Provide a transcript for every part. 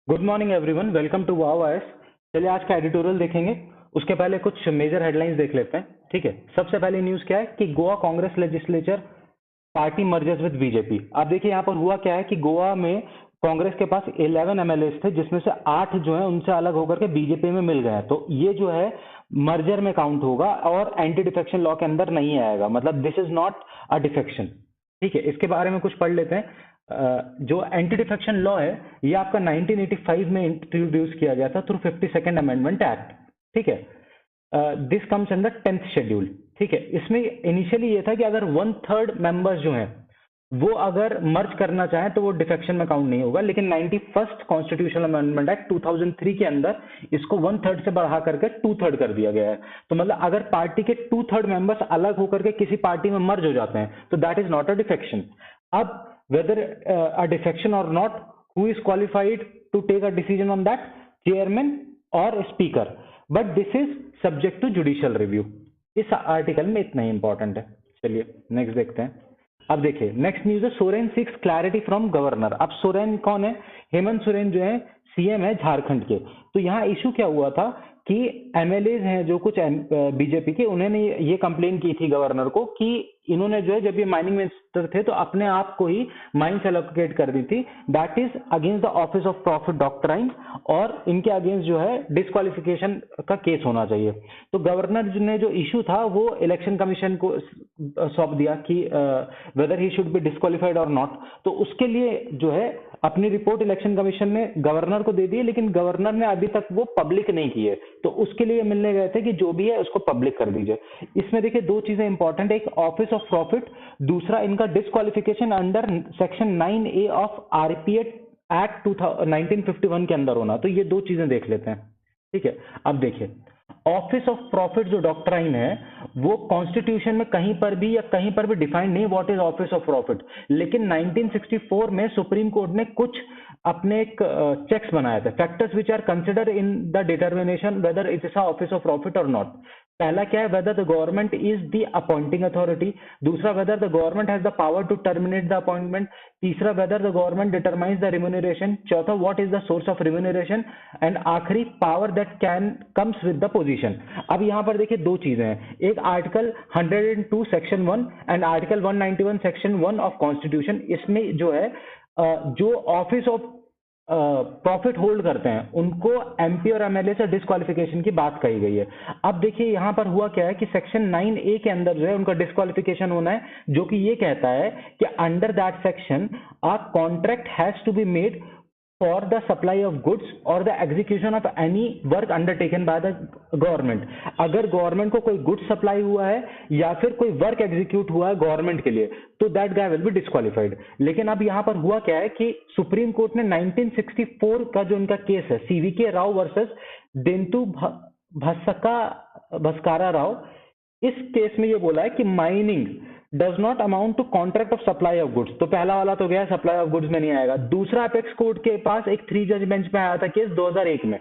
Good morning everyone, welcome to wow IAS. चलिए आज का एडिटोरियल देखेंगे। उसके पहले कुछ मेजर हेडलाइंस देख लेते हैं। ठीक है, सबसे पहले न्यूज क्या है कि Goa Congress legislature party mergers with BJP. आप देखिए यहाँ पर हुआ क्या है कि गोवा में कांग्रेस के पास 11 एमएलए थे, जिसमें से 8 जो है उनसे अलग होकर के बीजेपी में मिल गए हैं। तो ये जो है मर्जर में काउंट होगा और एंटी डिफेक्शन लॉ के अंदर नहीं आएगा, मतलब this is not a defection. ठीक है, इसके बारे में कुछ पढ़ लेते हैं। जो एंटी डिफेक्शन लॉ है ये आपका 1985 में इंट्रोड्यूस किया गया था थ्रू 52nd अमेंडमेंट एक्ट। ठीक है, this comes under 10th schedule. ठीक है, इसमें इनिशियली ये था कि अगर 1/3 मेंबर्स जो हैं वो अगर मर्ज करना चाहें तो वो डिफेक्शन में काउंट नहीं होगा, लेकिन 91st कॉन्स्टिट्यूशनल अमेंडमेंट एक्ट 2003 के अंदर इसको 1/3 से बढ़ा करके 2/3 कर दिया गया है। तो मतलब अगर पार्टी के 2/3 मेंबर्स अलग होकर के किसी पार्टी में मर्ज हो जाते हैं तो that is not a defection. अब whether a defection or not, who is qualified to take a decision on that? Chairman or speaker, but this is subject to judicial review। इस आर्टिकल में इतना ही important है। चलिए next देखते हैं। अब देखिए नेक्स्ट न्यूज है, Soren seeks clarity from governor. अब सोरेन कौन है? हेमंत सोरेन जो है सीएम है झारखंड के। तो यहाँ इशू क्या हुआ था कि एमएलए हैं जो कुछ बीजेपी के, उन्होंने ये कंप्लेन की थी गवर्नर को कि इन्होंने जो है जब ये माइनिंग मिनिस्टर थे तो अपने आप को ही माइंस एलोकेट कर दी थी। That is against the office of profit doctrine और इनके अगेंस्ट जो है डिस्क्वालिफिकेशन का केस होना चाहिए। तो गवर्नर ने जो इशू था वो इलेक्शन कमीशन को सौंप दिया कि weather he should be disqualified और नॉट। तो उसके लिए जो है अपनी रिपोर्ट इलेक्शन कमीशन ने गवर्नर को दे दी है, लेकिन गवर्नर ने अभी तक वो पब्लिक नहीं की है। तो उसके लिए मिलने गए थे कि जो भी है उसको पब्लिक कर दीजिए। इसमें देखिए दो चीजें इंपॉर्टेंट, एक ऑफिस ऑफ प्रॉफिट, दूसरा इनका disqualification under section 9A of RPA act 1951 के अंदर होना। तो ये दो चीजें देख लेते हैं। ठीक है, अब देखिए ऑफिस ऑफ प्रॉफिट जो डॉक्ट्राइन है वो कॉन्स्टिट्यूशन में कहीं पर भी या कहीं पर भी डिफाइंड नहीं what is office of profit, लेकिन 1964 में सुप्रीम कोर्ट ने कुछ अपने एक चेक्स बनाए थे, factors which are consider in the determination whether it is office of profit और नॉट। पहला क्या है, whether the government is the appointing authority. दूसरा, whether the government has the power to terminate the appointment. तीसरा, whether the government determines the remuneration. चौथा, what is the source of remuneration. And आखिरी, power that can comes with the position. अब यहां पर देखिए दो चीजें हैं, एक article 102 section 1 and article 191 section 1 of constitution. इसमें जो है जो ऑफिस ऑफ प्रॉफिट होल्ड करते हैं उनको एमपी और एमएलए से डिस्क्वालिफिकेशन की बात कही गई है। अब देखिए यहां पर हुआ क्या है कि सेक्शन 9A के अंदर जो है उनका डिस्क्वालिफिकेशन होना है, जो कि ये कहता है कि under that section a contract has to be made for the supply of goods or the execution of any work undertaken by the government। अगर गवर्नमेंट को कोई गुड्स सप्लाई हुआ है या फिर कोई वर्क एग्जीक्यूट हुआ है गवर्नमेंट के लिए तो that guy will be disqualified. लेकिन अब यहां पर हुआ क्या है कि सुप्रीम कोर्ट ने 1964 का जो इनका केस है सीवीके राव वर्सेस देंतु भस्कारा राव, इस केस में ये बोला है कि mining does not amount to contract of supply of goods. तो पहला वाला तो गया, सप्लाई ऑफ गुड्स में नहीं आएगा। दूसरा, अपेक्स कोर्ट के पास एक 3 जज बेंच में आया था केस 2001 में,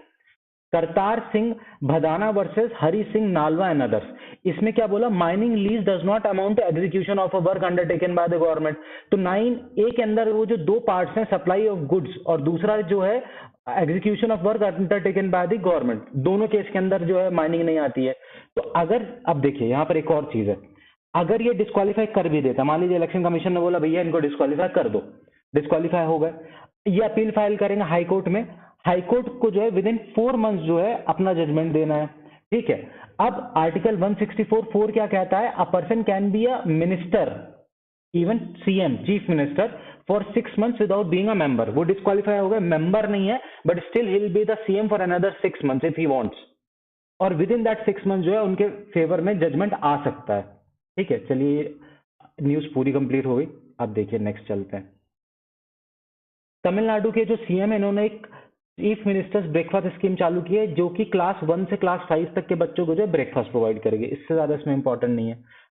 Kartar Singh Bhadana versus Hari Singh Nalwa and others. इसमें क्या बोला, mining lease does not amount to execution of a work undertaken by the government. तो 9A के अंदर वो जो दो पार्ट्स हैं, सप्लाई ऑफ गुड्स और दूसरा जो है execution of work undertaken by the government, दोनों केस के अंदर जो है माइनिंग नहीं आती है। तो अगर अब देखिए यहां पर एक और चीज है, अगर ये डिस्क्वालीफाई कर भी देता, मान लीजिए इलेक्शन कमीशन ने बोला भैया इनको डिस्क्वालीफाई कर दो, डिस्क्वालीफाई हो गए, ये अपील फाइल करेंगे हाई कोर्ट में। हाई कोर्ट को जो है विद इन 4 मंथ्स जो है अपना जजमेंट देना है। ठीक है, अब आर्टिकल 164(4) क्या कहता है, a person can be a minister even CM chief minister for 6 months without being a member. वो डिस्क्वालीफाई हो गए, मेंबर नहीं है but still he will be the CM for another 6 months if he wants, और with in that 6 month जो है उनके favour में जजमेंट आ सकता है। ठीक है, चलिए न्यूज पूरी कंप्लीट हो गई। अब देखिए नेक्स्ट चलते हैं। तमिलनाडु के जो सीएम है इन्होंने एक चीफ मिनिस्टर्स ब्रेकफास्ट स्कीम चालू की है, जो कि क्लास 1 से क्लास 5 तक के बच्चों को जो है ब्रेकफास्ट प्रोवाइड करेगी। इससे ज्यादा इसमें इंपॉर्टेंट नहीं है।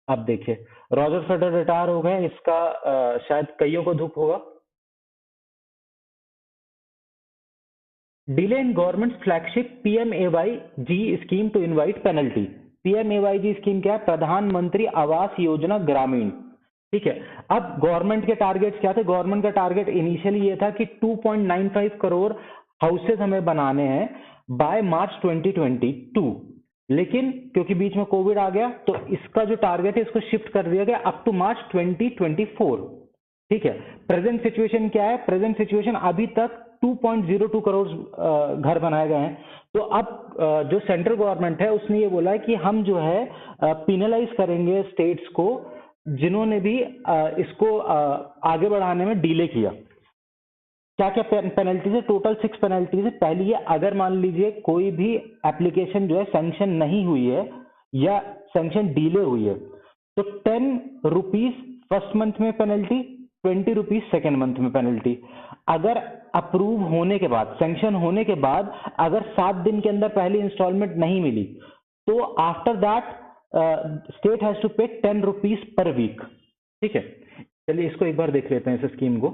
अब देखिए रॉजर फेडरर रिटायर हो गए, इसका शायद कईयों को दुख होगा। Delay in government flagship PMAY-G scheme to invite penalty. PMAY-G scheme क्या है, प्रधानमंत्री आवास योजना ग्रामीण। ठीक है, अब गवर्नमेंट के टारगेट्स क्या थे, गवर्नमेंट का टारगेट इनिशियली ये था कि 2.95 करोड़ हाउसेज हमें बनाने हैं बाय मार्च 2022, लेकिन क्योंकि बीच में कोविड आ गया तो इसका जो टारगेट है इसको शिफ्ट कर दिया गया अप टू मार्च 2024। ठीक है, प्रेजेंट सिचुएशन क्या है? प्रेजेंट सिचुएशन अभी तक 2.02 करोड़ घर बनाए गए हैं। तो अब जो सेंट्रल गवर्नमेंट है उसने ये बोला है कि हम जो है पिनलाइज करेंगे स्टेट्स को जिन्होंने भी इसको आगे बढ़ाने में डिले किया। क्या क्या पेनल्टीज है? टोटल 6 पेनल्टीज है। पहली है, अगर मान लीजिए कोई भी एप्लीकेशन जो है सैंक्शन नहीं हुई है या सैंक्शन डिले हुई है तो 10 रुपीज फर्स्ट मंथ में पेनल्टी, 20 रुपीज सेकेंड मंथ में पेनल्टी। अगर अप्रूव होने के बाद, सैंक्शन होने के बाद अगर 7 दिन के अंदर पहली इंस्टॉलमेंट नहीं मिली तो after that state has to pay 10 rupees per week. ठीक है, चलिए इसको एक बार देख लेते हैं इस स्कीम को।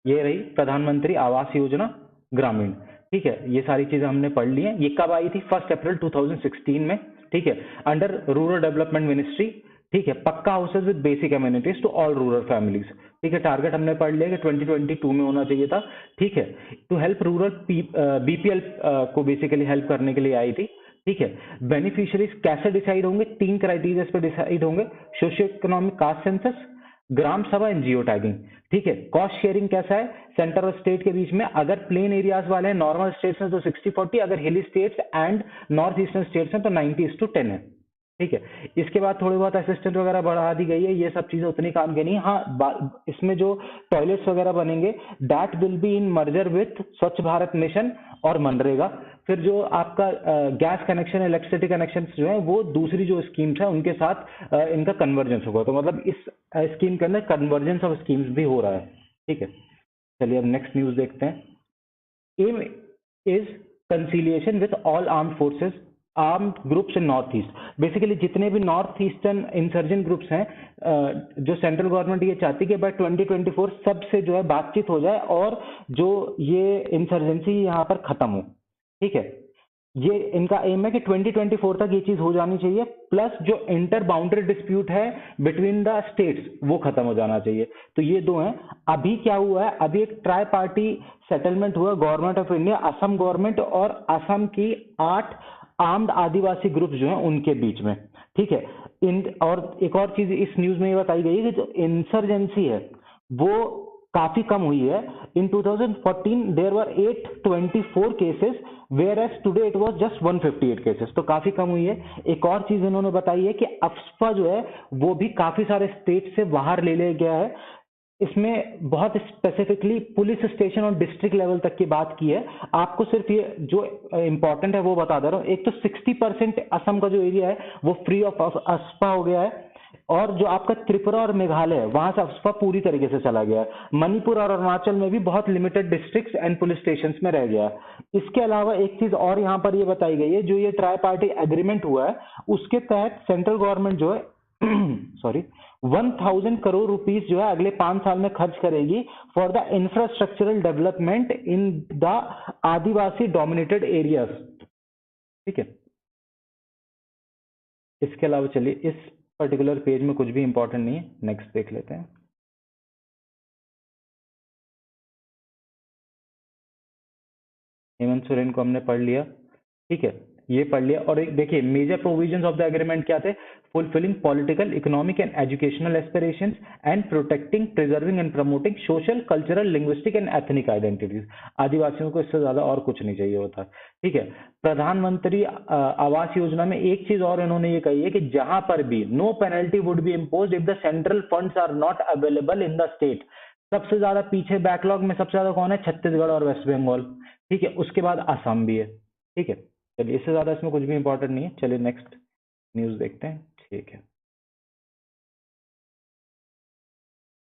ये रही प्रधानमंत्री आवास योजना ग्रामीण। ठीक है, ये सारी चीजें हमने पढ़ ली हैं। ये कब आई थी? 1 अप्रैल 2016 में। ठीक है, अंडर रूरल डेवलपमेंट मिनिस्ट्री। ठीक है, pucca houses with basic amenities to all rural families. ठीक है, टारगेट हमने पढ़ लिया कि 2022 में होना चाहिए था। ठीक है, टू हेल्प रूरल बीपीएल को बेसिकली हेल्प करने के लिए आई थी। ठीक है, बेनिफिशियरीज कैसे डिसाइड होंगे? 3 क्राइटेरिया पे डिसाइड होंगे, सोशियो इकोनॉमिक, कास्ट सेंसस, ग्राम सभा एंड जियो टैगिंग। ठीक है, कॉस्ट शेयरिंग कैसा है? सेंटर और स्टेट के बीच में, अगर प्लेन एरियाज वाले हैं, नॉर्मल स्टेट्स हैं तो 60-40, अगर हिली states and north eastern states हैं तो 90:10 है। ठीक है, इसके बाद थोड़ी बहुत असिस्टेंट वगैरह बढ़ा दी गई है। ये सब चीजें उतनी काम की नहीं। हाँ, इसमें जो टॉयलेट्स वगैरह बनेंगे that will be in merger with स्वच्छ भारत मिशन और मनरेगा। फिर जो आपका गैस कनेक्शन, इलेक्ट्रिसिटी कनेक्शन जो है वो दूसरी जो स्कीम्स है उनके साथ इनका कन्वर्जेंस होगा। तो मतलब इस स्कीम के अंदर कन्वर्जेंस ऑफ स्कीम्स भी हो रहा है। ठीक है, चलिए अब नेक्स्ट न्यूज देखते हैं। Aim is conciliation with all armed forces, armed groups in north east. Basically जितने भी नॉर्थ ईस्टर्न इंसर्जेंट ग्रुप्स हैं, जो सेंट्रल गवर्नमेंट ये चाहती है कि बाय 2024 सबसे जो है बातचीत हो जाए और जो ये इंसर्जेंसी यहाँ पर खत्म हो। ठीक है, ये इनका एम है कि 2024 तक ये चीज हो जानी चाहिए। प्लस जो इंटर बाउंड्री डिस्प्यूट है बिटवीन द स्टेट्स वो खत्म हो जाना चाहिए। तो ये दो हैं। अभी क्या हुआ है? अभी एक ट्राई पार्टी सेटलमेंट हुआ government of India, Assam government और असम की 8 आर्म्ड आदिवासी ग्रुप जो हैं उनके बीच में। ठीक है, और एक और चीज इस न्यूज में ये बताई गई है कि जो इंसर्जेंसी है वो काफी कम हुई है। In 2014 there were 824 cases whereas today it was just 158 cases. तो काफी कम हुई है। एक और चीज इन्होंने बताई है कि अफ्स्पा जो है वो भी काफी सारे स्टेट से बाहर ले लिया गया है। इसमें बहुत स्पेसिफिकली पुलिस स्टेशन और डिस्ट्रिक्ट लेवल तक की बात की है। आपको सिर्फ ये जो इंपॉर्टेंट है वो बता दे रहा हूँ। एक तो 60% असम का जो एरिया है वो फ्री ऑफ अफ्स्पा हो गया है, और जो आपका त्रिपुरा और मेघालय है वहां से अफ्स्पा पूरी तरीके से चला गया है। मणिपुर और अरुणाचल में भी बहुत limited districts and police stations में रह गया है। इसके अलावा एक चीज और यहाँ पर ये बताई गई है, जो ये ट्राई पार्टी एग्रीमेंट हुआ है उसके तहत सेंट्रल गवर्नमेंट जो है सॉरी 1000 करोड़ रुपीस जो है अगले 5 साल में खर्च करेगी for the infrastructural development in the Adivasi dominated areas. ठीक है, इसके अलावा चलिए इस पर्टिकुलर पेज में कुछ भी इंपॉर्टेंट नहीं है, नेक्स्ट देख लेते हैं। हेमंत सोरेन को हमने पढ़ लिया। ठीक है, ये पढ़ लिया। और एक देखिए major provisions of the agreement क्या थे? Fulfilling political, economic and educational aspirations and protecting, preserving and promoting social, cultural, linguistic and ethnic identities. आदिवासियों को इससे ज्यादा और कुछ नहीं चाहिए होता। ठीक है, प्रधानमंत्री आवास योजना में एक चीज और इन्होंने ये कही है कि जहां पर भी no penalty would be imposed if the central funds are not available in the state. सबसे ज्यादा पीछे बैकलॉग में सबसे ज्यादा कौन है? छत्तीसगढ़ और वेस्ट बंगाल। ठीक है, उसके बाद असम भी है। ठीक है, चलिए इससे ज्यादा इसमें कुछ भी इंपॉर्टेंट नहीं है। चलिए नेक्स्ट न्यूज देखते हैं। ठीक है,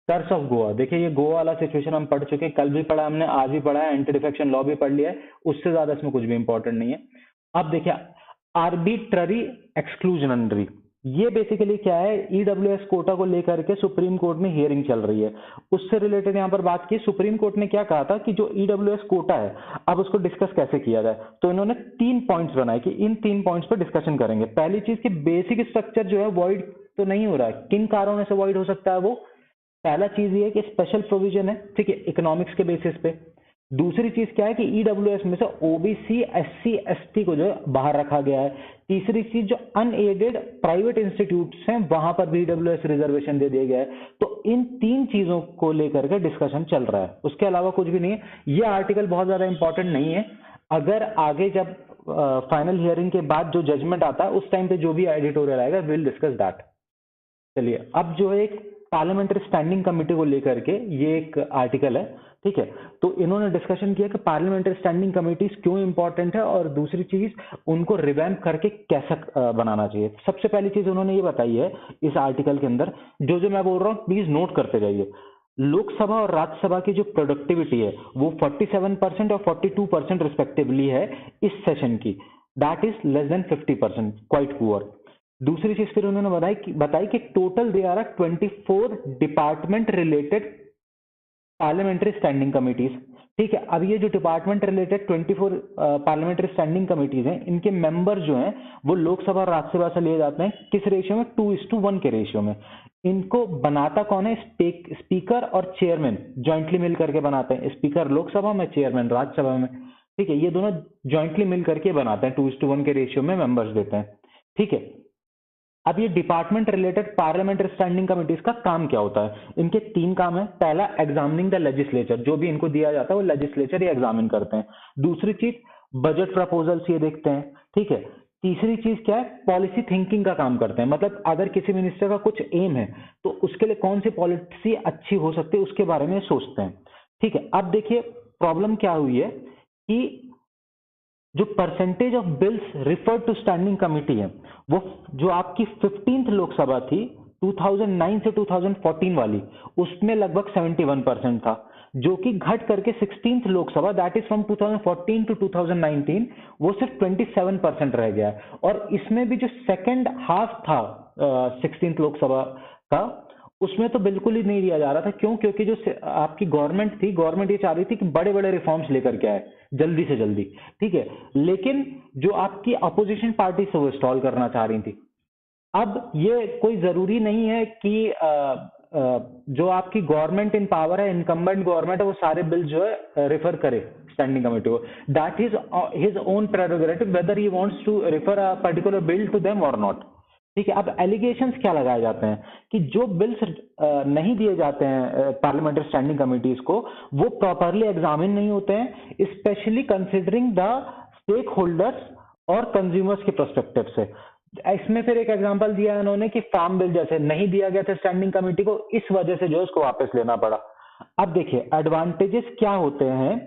कर्स ऑफ गोवा। देखिए ये गोवा वाला सिचुएशन हम पढ़ चुके हैं, कल भी पढ़ा हमने, आज भी पढ़ा है, एंटी डिफेक्शन लॉ भी पढ़ लिया है। उससे ज्यादा इसमें कुछ भी इंपॉर्टेंट नहीं है। अब देखिए आर्बिट्ररी एक्सक्लूजनरी, ये बेसिकली क्या है? ईडब्ल्यूएस कोटा को लेकर के सुप्रीम कोर्ट में हियरिंग चल रही है। उससे रिलेटेड यहाँ पर बात की, सुप्रीम कोर्ट ने क्या कहा था कि जो ईडब्ल्यूएस कोटा है अब उसको डिस्कस कैसे किया जाए। तो इन्होंने 3 पॉइंट्स बनाए कि इन 3 पॉइंट्स पर डिस्कशन करेंगे। पहली चीज कि बेसिक स्ट्रक्चर जो है वॉइड तो नहीं हो रहा है, किन कारणों से वॉइड हो सकता है वो? पहला चीज ये है कि स्पेशल प्रोविजन है। ठीक है, इकोनॉमिक्स के बेसिस पे। दूसरी चीज क्या है कि ईडब्ल्यूएस में से ओबीसी एससी एसटी को जो है बाहर रखा गया है। तीसरी चीज जो अनएडेड प्राइवेट इंस्टीट्यूट्स हैं वहां पर भी ईडब्ल्यूएस रिजर्वेशन दे दिया गया है। तो इन तीन चीजों को लेकर के डिस्कशन चल रहा है, उसके अलावा कुछ भी नहीं है। ये आर्टिकल बहुत ज्यादा इंपॉर्टेंट नहीं है, अगर आगे जब फाइनल हियरिंग के बाद जो जजमेंट आता है उस टाइम पे जो भी एडिटोरियल आएगा विल डिस्कस दैट। चलिए अब जो है एक पार्लियामेंट्री स्टैंडिंग कमेटी को लेकर के ये एक आर्टिकल है, ठीक है। तो इन्होंने डिस्कशन किया कि पार्लियामेंट्री स्टैंडिंग कमेटीज क्यों इंपॉर्टेंट है और दूसरी चीज उनको रिवैम्प करके कैसे बनाना चाहिए। सबसे पहली चीज उन्होंने ये बताई है इस आर्टिकल के अंदर, जो मैं बोल रहा हूँ प्लीज नोट करते जाइए। लोकसभा और राज्यसभा की जो प्रोडक्टिविटी है वो 47% और 42% रिस्पेक्टिवली है इस सेशन की, that is less than 50%, quite poor. दूसरी चीज फिर उन्होंने बताई कि total they are 24 department related parliamentary standing committees, ठीक है। अब ये जो department related 24 parliamentary standing committees हैं, इनके मेंबर जो हैं वो लोकसभा और राज्यसभा से लिए जाते हैं किस रेशियो में, 2:1 के रेशियो में। इनको बनाता कौन है, स्पीकर और चेयरमैन ज्वाइंटली मिल करके बनाते हैं, स्पीकर लोकसभा में चेयरमैन राज्यसभा में, ठीक है। ये दोनों ज्वाइंटली मिल करके बनाते हैं, 2:1 के रेशियो में मेंबर्स देते हैं, ठीक है। अब ये department related parliamentary standing committees का काम क्या होता है, इनके तीन काम है। पहला, एग्जामिनिंग द लेजिस्लेचर, जो भी इनको दिया जाता है वो लेजिस्लेचर ही एग्जामिन करते हैं। दूसरी चीज, बजट प्रपोजल्स ये देखते हैं, ठीक है। तीसरी चीज क्या है, पॉलिसी थिंकिंग का काम करते हैं, मतलब अगर किसी मिनिस्टर का कुछ एम है तो उसके लिए कौन सी पॉलिसी अच्छी हो सकती है उसके बारे में सोचते हैं, ठीक है। अब देखिए प्रॉब्लम क्या हुई है कि जो percentage of bills refer to standing committee है वो जो आपकी 15th लोकसभा थी 2009 से 2014 वाली, उसमें लगभग 71% था, जो कि घट करके 16th Lok Sabha that is from 2014 to 2019 वो सिर्फ 27% रह गया। और इसमें भी जो सेकंड हाफ था 16th लोकसभा का, उसमें तो बिल्कुल ही नहीं दिया जा रहा था। क्यों? क्योंकि जो आपकी गवर्नमेंट थी, गवर्नमेंट ये चाह रही थी कि बड़े बड़े रिफॉर्म्स लेकर के आए जल्दी से जल्दी, ठीक है। लेकिन जो आपकी अपोजिशन पार्टी से वो स्टॉल करना चाह रही थी। अब ये कोई जरूरी नहीं है कि जो आपकी गवर्नमेंट इन पावर है, इनकम्बेंट गवर्नमेंट है, वो सारे बिल जो है रेफर करे स्टैंडिंग कमेटी को। That is his own prerogative whether he wants to refer a particular bill to them और नॉट, ठीक है। अब एलिगेशंस क्या लगाए जाते हैं कि जो बिल्स नहीं दिए जाते हैं पार्लियामेंट्री स्टैंडिंग कमिटीज को, वो प्रॉपरली एग्जामिन नहीं होते हैं, specially considering the stakeholders और कंज्यूमर्स के पर्सपेक्टिव से। इसमें फिर एक एग्जांपल दिया है उन्होंने कि फार्म बिल जैसे नहीं दिया गया था स्टैंडिंग कमेटी को, इस वजह से जो है उसको वापस लेना पड़ा। अब देखिए एडवांटेजेस क्या होते हैं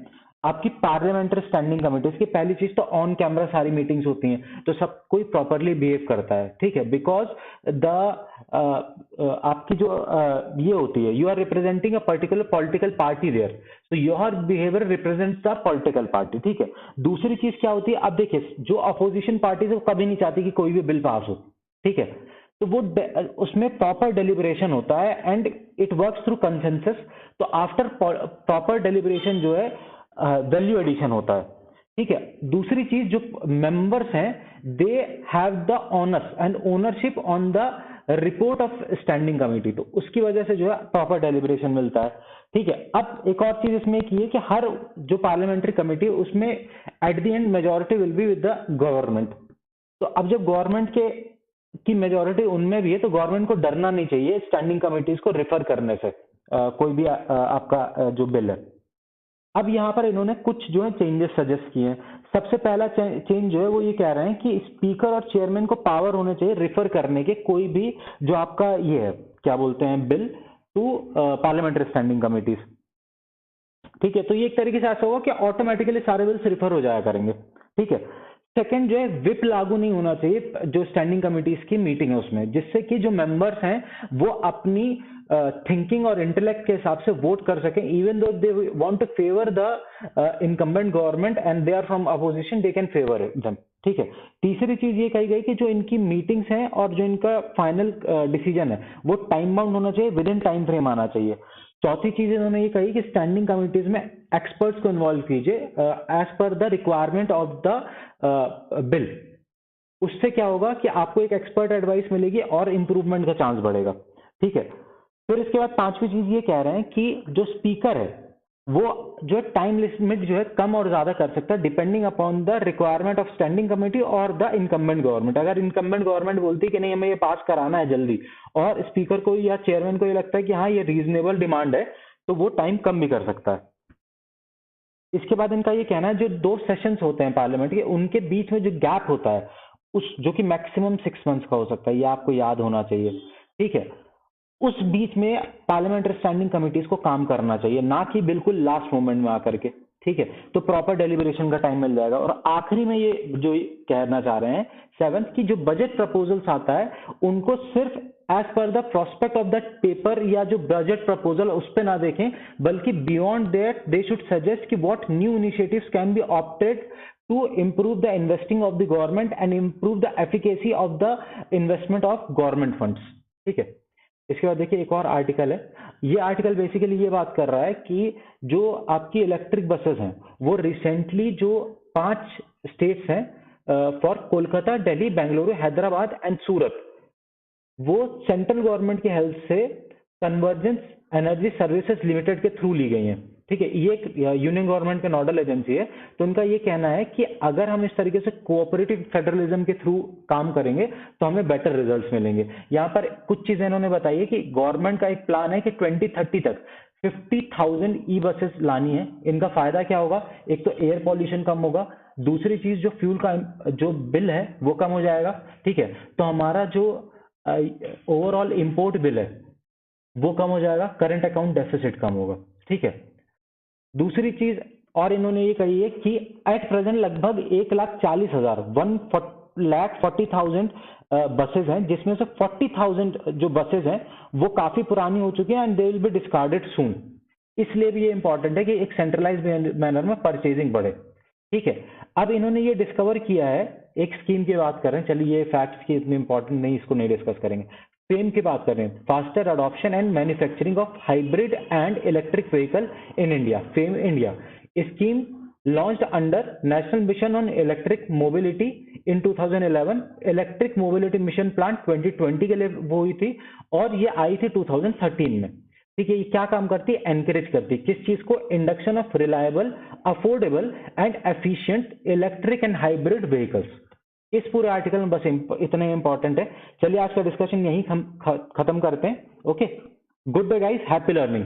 आपकी पार्लियामेंट्री स्टैंडिंग कमिटीज की। पहली चीज तो ऑन कैमरा सारी मीटिंग्स होती हैं तो सब कोई प्रॉपरली बिहेव करता है, ठीक है। बिकॉज द आपकी जो ये होती है, you are representing a particular political party there, तो your behaviour represents the political party, ठीक है। दूसरी चीज क्या होती है, अब देखिए जो अपोजिशन पार्टी है वो कभी नहीं चाहती कि कोई भी बिल पास हो, ठीक है। तो वो उसमें प्रॉपर डेलिब्रेशन होता है and it works through consensus. तो आफ्टर प्रॉपर डेलिब्रेशन जो है वैल्यू एडिशन होता है, ठीक है। दूसरी चीज, जो मेंबर्स हैं they have the honours and ownership on the report of standing committee, तो उसकी वजह से जो है प्रॉपर डेलिब्रेशन मिलता है, ठीक है। अब एक और चीज इसमें की है कि हर जो पार्लियामेंट्री कमिटी उसमें at the end majority will be with the government. तो अब जब गवर्नमेंट के की मेजोरिटी उनमें भी है तो गवर्नमेंट को डरना नहीं चाहिए स्टैंडिंग कमिटीज को रेफर करने से कोई भी आपका जो बिल है। अब यहाँ पर इन्होंने कुछ जो है चेंजेस सजेस्ट किए हैं। सबसे पहला चेंज जो है वो ये कह रहे हैं कि स्पीकर और चेयरमैन को पावर होने चाहिए रेफर करने के कोई भी जो आपका ये है क्या बोलते हैं bill to parliamentary standing committees, ठीक है। तो ये एक तरीके से ऐसा होगा कि ऑटोमेटिकली सारे बिल्स रिफर हो जाया करेंगे, ठीक है। सेकंड जो है विप लागू नहीं होना चाहिए जो स्टैंडिंग कमिटीज की मीटिंग है उसमें, जिससे कि जो मेंबर्स हैं वो अपनी थिंकिंग और इंटेलेक्ट के हिसाब से वोट कर सकें, even though they want to favour the incumbent government and they are from opposition they can favour them, ठीक है। तीसरी चीज ये कही गई कि जो इनकी मीटिंग्स हैं और जो इनका फाइनल डिसीजन है वो टाइम बाउंड होना चाहिए, विद इन टाइम फ्रेम आना चाहिए। चौथी चीज इन्होंने ये कही कि स्टैंडिंग कमिटीज में एक्सपर्ट्स को इन्वॉल्व कीजिए as per the requirement of the bill. उससे क्या होगा कि आपको एक एक्सपर्ट एडवाइस मिलेगी और इंप्रूवमेंट का चांस बढ़ेगा, ठीक है। फिर इसके बाद पांचवी चीज ये कह रहे हैं कि जो स्पीकर है वो जो है टाइम लिमिट जो है कम और ज्यादा कर सकता है depending upon the requirement of standing committee और द इनकम्बेंट गवर्नमेंट। अगर इनकम्बेंट गवर्नमेंट बोलती है कि नहीं हमें ये पास कराना है जल्दी, और स्पीकर को या चेयरमैन को ये लगता है कि हाँ ये रीजनेबल डिमांड है, तो वो टाइम कम भी कर सकता है। इसके बाद इनका ये कहना है जो 2 सेशंस होते हैं पार्लियामेंट के, उनके बीच में जो गैप होता है उस जो कि मैक्सिमम 6 मंथ्स का हो सकता है, ये आपको याद होना चाहिए, ठीक है। उस बीच में पार्लियामेंट्री स्टैंडिंग कमिटीज को काम करना चाहिए, ना कि बिल्कुल लास्ट मोमेंट में आकर के, ठीक है। तो प्रॉपर डेलिब्रेशन का टाइम मिल जाएगा। और आखिरी में ये जो कहना चाह रहे हैं 7th की जो बजट प्रपोजल्स आता है उनको सिर्फ as per the prospect of that paper या जो बजट प्रपोजल उस पर ना देखें, बल्कि beyond that they should suggest कि what new initiatives can be opted to improve the investing of the government and improve the efficacy of the investment of government funds, ठीक है। इसके बाद देखिए एक और आर्टिकल है, ये आर्टिकल बेसिकली ये बात कर रहा है कि जो आपकी इलेक्ट्रिक बसेस हैं वो रिसेंटली जो 5 स्टेट्स हैं फॉर कोलकाता, दिल्ली, बेंगलुरु, हैदराबाद एंड सूरत, वो सेंट्रल गवर्नमेंट की हेल्प से कन्वर्जेंस एनर्जी सर्विसेज लिमिटेड के थ्रू ली गई हैं, ठीक है। ये एक यूनियन गवर्नमेंट का नोडल एजेंसी है। तो उनका ये कहना है कि अगर हम इस तरीके से कोऑपरेटिव फेडरलिज्म के थ्रू काम करेंगे तो हमें बेटर रिजल्ट्स मिलेंगे। यहाँ पर कुछ चीजें इन्होंने बताई है कि गवर्नमेंट का एक प्लान है कि 2030 तक 50,000 ई बसेस लानी है। इनका फायदा क्या होगा, एक तो एयर पॉल्यूशन कम होगा, दूसरी चीज जो फ्यूल का जो बिल है वो कम हो जाएगा, ठीक है। तो हमारा जो ओवरऑल इंपोर्ट बिल है वो कम हो जाएगा, करंट अकाउंट डेफिसिट कम होगा, ठीक है। दूसरी चीज और इन्होंने ये कही है कि एट प्रेजेंट लगभग 1,40,000 1,40,000 बसेज हैं, जिसमें से 40,000 जो बसेज हैं वो काफी पुरानी हो चुकी हैं and they will be discarded soon. इसलिए भी ये इंपॉर्टेंट है कि एक सेंट्रलाइज मैनर में परचेजिंग बढ़े, ठीक है। अब इन्होंने ये डिस्कवर किया है, एक स्कीम की बात कर रहे हैं, चलिए ये फैक्ट्स की इतनी इंपॉर्टेंट नहीं, इसको नहीं डिस्कस करेंगे। फेम की बात कर रहे हैं, faster adoption and manufacturing of hybrid and electric vehicle in India, fame India scheme launched under national mission on electric mobility in 2011। Electric mobility mission plan 2020 के लिए वो हुई थी और ये आई थी 2013 में, ठीक है। ये क्या काम करती है, एनकरेज करती है किस चीज को, induction of reliable, affordable and efficient electric and hybrid vehicles. इस पूरे आर्टिकल में बस इतने इंपॉर्टेंट है। चलिए आज का डिस्कशन यही खत्म करते हैं। Okay, goodbye guys, happy learning.